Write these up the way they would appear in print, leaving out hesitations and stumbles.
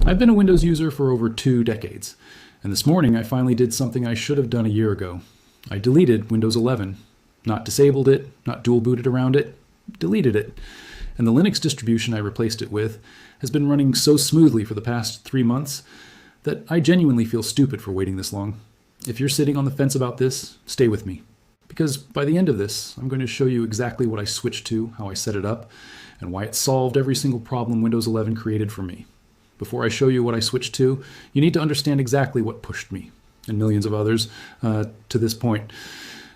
I've been a Windows user for over 2 decades, and this morning I finally did something I should have done a year ago. I deleted Windows 11. Not disabled it, not dual booted around it, deleted it. And the Linux distribution I replaced it with has been running so smoothly for the past 3 months that I genuinely feel stupid for waiting this long. If you're sitting on the fence about this, stay with me. Because by the end of this, I'm going to show you exactly what I switched to, how I set it up, and why it solved every single problem Windows 11 created for me. Before I show you what I switched to, you need to understand exactly what pushed me, and millions of others, to this point.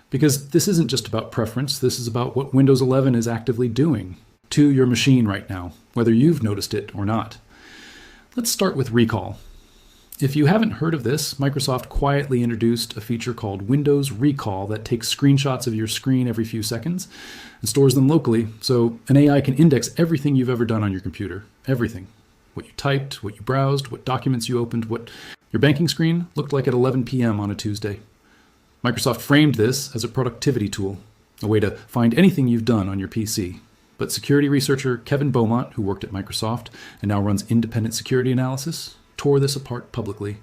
Because this isn't just about preference, this is about what Windows 11 is actively doing to your machine right now, whether you've noticed it or not. Let's start with recall. If you haven't heard of this, Microsoft quietly introduced a feature called Windows Recall that takes screenshots of your screen every few seconds and stores them locally, so an AI can index everything you've ever done on your computer. Everything. What you typed, what you browsed, what documents you opened, what your banking screen looked like at 11 p.m. on a Tuesday. Microsoft framed this as a productivity tool, a way to find anything you've done on your PC. But security researcher Kevin Beaumont, who worked at Microsoft and now runs independent security analysis, tore this apart publicly.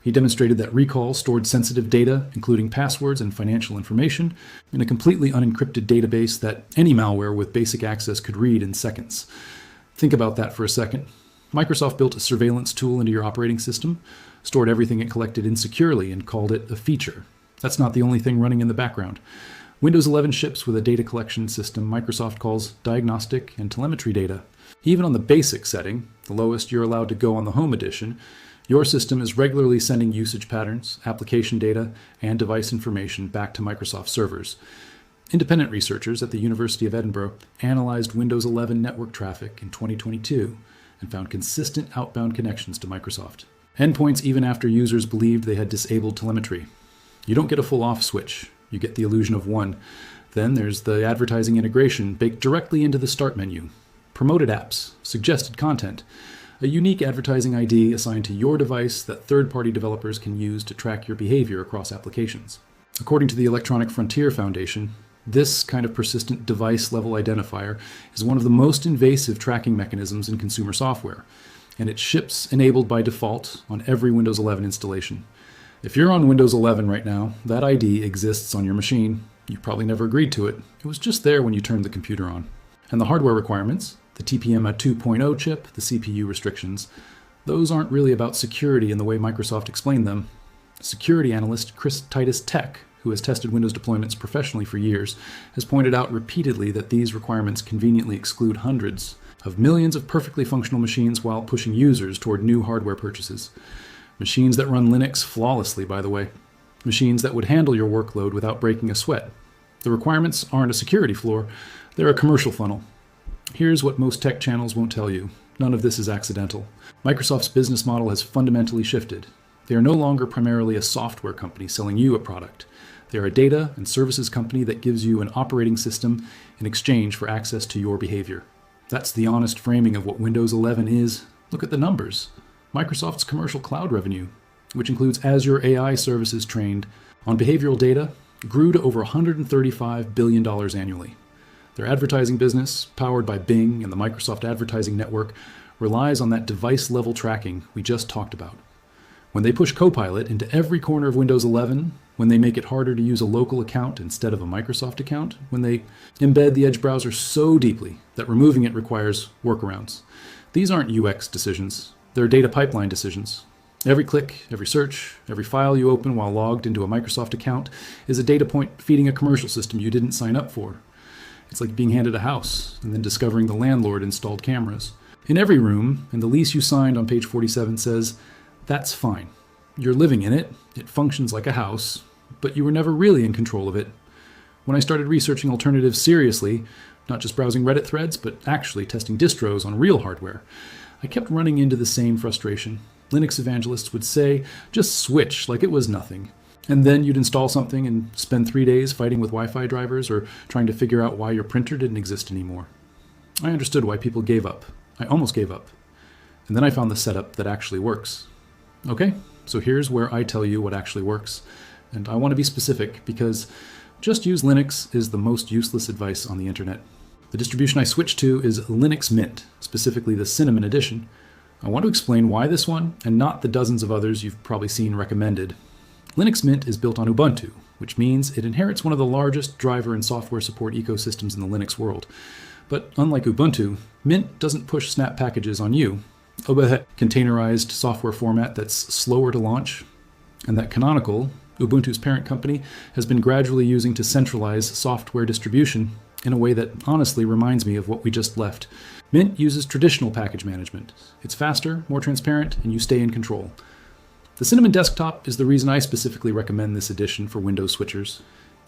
He demonstrated that Recall stored sensitive data, including passwords and financial information, in a completely unencrypted database that any malware with basic access could read in seconds. Think about that for a second. Microsoft built a surveillance tool into your operating system, stored everything it collected insecurely, and called it a feature. That's not the only thing running in the background. Windows 11 ships with a data collection system Microsoft calls diagnostic and telemetry data. Even on the basic setting, the lowest you're allowed to go on the Home Edition, your system is regularly sending usage patterns, application data, and device information back to Microsoft servers. Independent researchers at the University of Edinburgh analyzed Windows 11 network traffic in 2022 and found consistent outbound connections to Microsoft. Endpoints even after users believed they had disabled telemetry. You don't get a full off switch, you get the illusion of one. Then there's the advertising integration baked directly into the start menu. Promoted apps, suggested content, a unique advertising ID assigned to your device that third-party developers can use to track your behavior across applications. According to the Electronic Frontier Foundation, this kind of persistent device-level identifier is one of the most invasive tracking mechanisms in consumer software, and it ships enabled by default on every Windows 11 installation. If you're on Windows 11 right now, that ID exists on your machine. You probably never agreed to it. It was just there when you turned the computer on. And the hardware requirements, the TPM 2.0 chip, the CPU restrictions, those aren't really about security in the way Microsoft explained them. Security analyst Chris Titus Tech, who has tested Windows deployments professionally for years, has pointed out repeatedly that these requirements conveniently exclude hundreds of millions of perfectly functional machines while pushing users toward new hardware purchases. Machines that run Linux flawlessly, by the way. Machines that would handle your workload without breaking a sweat. The requirements aren't a security floor, they're a commercial funnel. Here's what most tech channels won't tell you. None of this is accidental. Microsoft's business model has fundamentally shifted. They are no longer primarily a software company selling you a product. They are a data and services company that gives you an operating system in exchange for access to your behavior. That's the honest framing of what Windows 11 is. Look at the numbers. Microsoft's commercial cloud revenue, which includes Azure AI services trained on behavioral data, grew to over $135 billion annually. Their advertising business, powered by Bing and the Microsoft Advertising Network, relies on that device-level tracking we just talked about. When they push Copilot into every corner of Windows 11, when they make it harder to use a local account instead of a Microsoft account, when they embed the Edge browser so deeply that removing it requires workarounds. These aren't UX decisions, they're data pipeline decisions. Every click, every search, every file you open while logged into a Microsoft account is a data point feeding a commercial system you didn't sign up for. It's like being handed a house and then discovering the landlord installed cameras. In every room, and the lease you signed on page 47 says, that's fine. You're living in it, it functions like a house, but you were never really in control of it. When I started researching alternatives seriously, not just browsing Reddit threads, but actually testing distros on real hardware, I kept running into the same frustration. Linux evangelists would say, just switch like it was nothing. And then you'd install something and spend 3 days fighting with Wi-Fi drivers or trying to figure out why your printer didn't exist anymore. I understood why people gave up. I almost gave up. And then I found the setup that actually works. Okay, so here's where I tell you what actually works. And I want to be specific because just use Linux is the most useless advice on the internet. The distribution I switched to is Linux Mint, specifically the Cinnamon edition. I want to explain why this one, and not the dozens of others you've probably seen recommended. Linux Mint is built on Ubuntu, which means it inherits one of the largest driver and software support ecosystems in the Linux world. But unlike Ubuntu, Mint doesn't push snap packages on you. A containerized software format that's slower to launch, and that Canonical, Ubuntu's parent company, has been gradually using to centralize software distribution in a way that honestly reminds me of what we just left. Mint uses traditional package management. It's faster, more transparent, and you stay in control. The Cinnamon desktop is the reason I specifically recommend this edition for Windows switchers.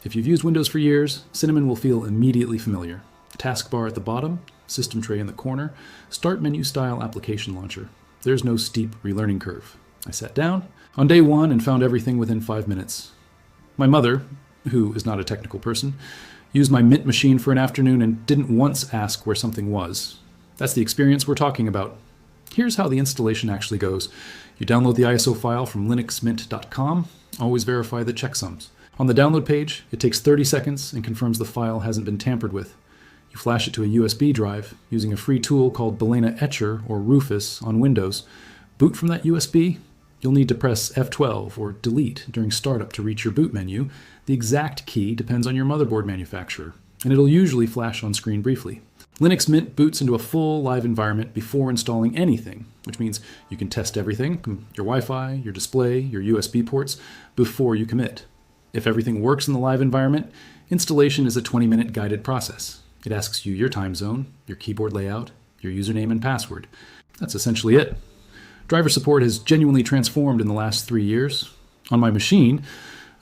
If you've used Windows for years, Cinnamon will feel immediately familiar. Taskbar at the bottom, system tray in the corner, start menu style application launcher. There's no steep relearning curve. I sat down on day one and found everything within 5 minutes. My mother, who is not a technical person, used my Mint machine for an afternoon and didn't once ask where something was. That's the experience we're talking about. Here's how the installation actually goes. You download the ISO file from linuxmint.com. Always verify the checksums. On the download page, it takes 30 seconds and confirms the file hasn't been tampered with. You flash it to a USB drive using a free tool called Balena Etcher or Rufus on Windows. Boot from that USB. You'll need to press F12 or delete during startup to reach your boot menu. The exact key depends on your motherboard manufacturer, and it'll usually flash on screen briefly. Linux Mint boots into a full live environment before installing anything, which means you can test everything, your Wi-Fi, your display, your USB ports, before you commit. If everything works in the live environment, installation is a 20-minute guided process. It asks you your time zone, your keyboard layout, your username and password. That's essentially it. Driver support has genuinely transformed in the last 3 years. On my machine,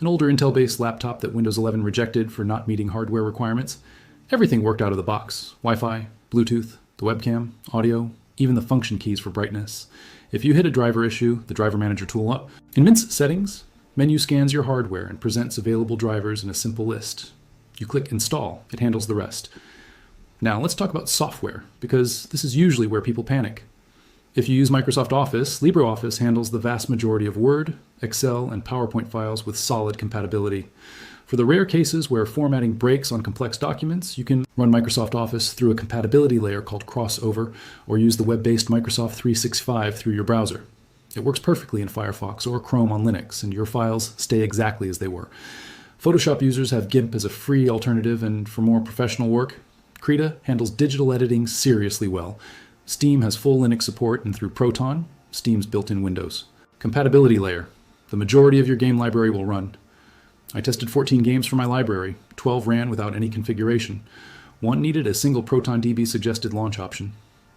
an older Intel-based laptop that Windows 11 rejected for not meeting hardware requirements, everything worked out of the box. Wi-Fi, Bluetooth, the webcam, audio, even the function keys for brightness. If you hit a driver issue, the driver manager tool up. In Mint's settings, menu scans your hardware and presents available drivers in a simple list. You click install, it handles the rest. Now let's talk about software, because this is usually where people panic. If you use Microsoft Office, LibreOffice handles the vast majority of Word, Excel, and PowerPoint files with solid compatibility. For the rare cases where formatting breaks on complex documents, you can run Microsoft Office through a compatibility layer called Crossover, or use the web-based Microsoft 365 through your browser. It works perfectly in Firefox or Chrome on Linux, and your files stay exactly as they were. Photoshop users have GIMP as a free alternative, and for more professional work, Krita handles digital editing seriously well. Steam has full Linux support, and through Proton, Steam's built-in Windows. Compatibility layer. The majority of your game library will run. I tested 14 games for my library. 12 ran without any configuration. One needed a single ProtonDB suggested launch option.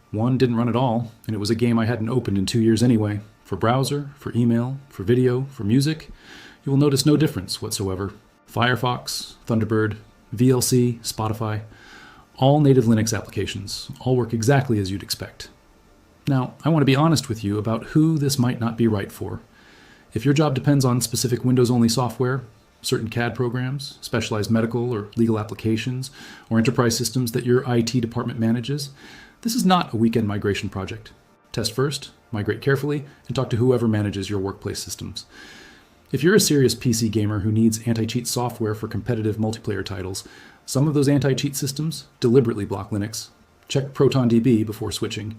One didn't run at all, and it was a game I hadn't opened in 2 years anyway. For browser, for email, for video, for music, you will notice no difference whatsoever. Firefox, Thunderbird, VLC, Spotify, all native Linux applications, all work exactly as you'd expect. Now, I want to be honest with you about who this might not be right for. If your job depends on specific Windows-only software, certain CAD programs, specialized medical or legal applications, or enterprise systems that your IT department manages, this is not a weekend migration project. Test first, migrate carefully, and talk to whoever manages your workplace systems. If you're a serious PC gamer who needs anti-cheat software for competitive multiplayer titles, some of those anti-cheat systems deliberately block Linux. Check ProtonDB before switching.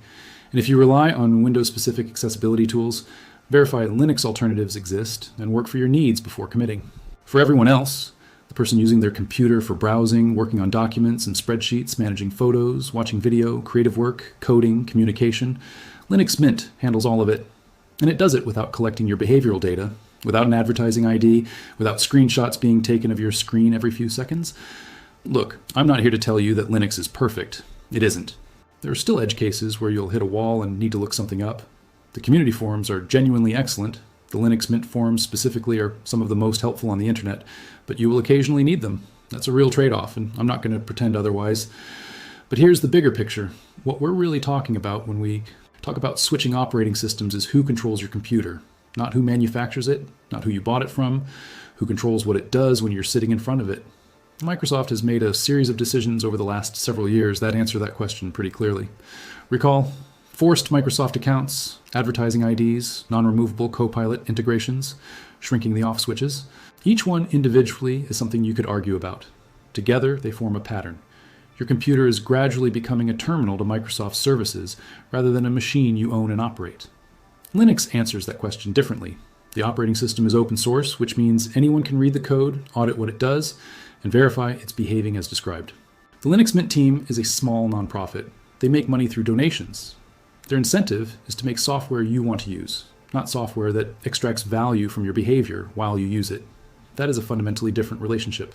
And if you rely on Windows-specific accessibility tools, verify Linux alternatives exist and work for your needs before committing. For everyone else, the person using their computer for browsing, working on documents and spreadsheets, managing photos, watching video, creative work, coding, communication, Linux Mint handles all of it. And it does it without collecting your behavioral data, without an advertising ID, without screenshots being taken of your screen every few seconds. Look, I'm not here to tell you that Linux is perfect. It isn't. There are still edge cases where you'll hit a wall and need to look something up. The community forums are genuinely excellent. The Linux Mint forums specifically are some of the most helpful on the internet, but you will occasionally need them. That's a real trade-off, and I'm not going to pretend otherwise. But here's the bigger picture. What we're really talking about when we talk about switching operating systems is who controls your computer, not who manufactures it, not who you bought it from, who controls what it does when you're sitting in front of it. Microsoft has made a series of decisions over the last several years that answer that question pretty clearly. Recall forced Microsoft accounts, advertising IDs, non-removable Copilot integrations, shrinking the off switches. Each one individually is something you could argue about. Together, they form a pattern. Your computer is gradually becoming a terminal to Microsoft services rather than a machine you own and operate. Linux answers that question differently. The operating system is open source, which means anyone can read the code, audit what it does, and verify it's behaving as described. The Linux Mint team is a small nonprofit. They make money through donations. Their incentive is to make software you want to use, not software that extracts value from your behavior while you use it. That is a fundamentally different relationship.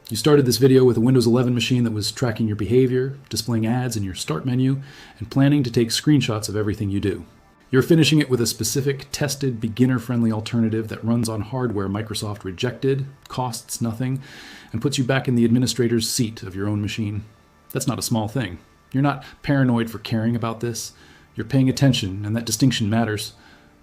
You started this video with a Windows 11 machine that was tracking your behavior, displaying ads in your start menu, and planning to take screenshots of everything you do. You're finishing it with a specific, tested, beginner-friendly alternative that runs on hardware Microsoft rejected, costs nothing, and puts you back in the administrator's seat of your own machine. That's not a small thing. You're not paranoid for caring about this. You're paying attention, and that distinction matters.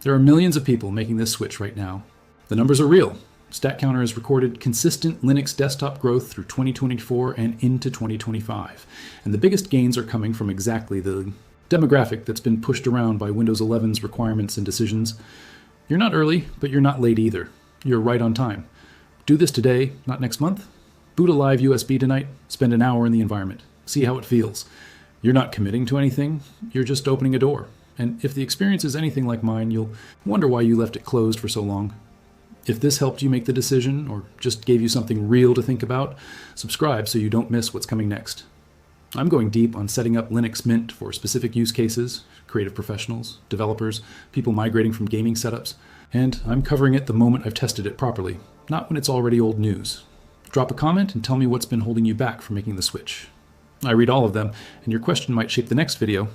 There are millions of people making this switch right now. The numbers are real. StatCounter has recorded consistent Linux desktop growth through 2024 and into 2025. And the biggest gains are coming from exactly the demographic that's been pushed around by Windows 11's requirements and decisions. You're not early, but you're not late either. You're right on time. Do this today, not next month. Boot a live USB tonight. Spend an hour in the environment. See how it feels. You're not committing to anything. You're just opening a door. And if the experience is anything like mine, you'll wonder why you left it closed for so long. If this helped you make the decision or just gave you something real to think about, subscribe so you don't miss what's coming next. I'm going deep on setting up Linux Mint for specific use cases, creative professionals, developers, people migrating from gaming setups, and I'm covering it the moment I've tested it properly, not when it's already old news. Drop a comment and tell me what's been holding you back from making the switch. I read all of them, and your question might shape the next video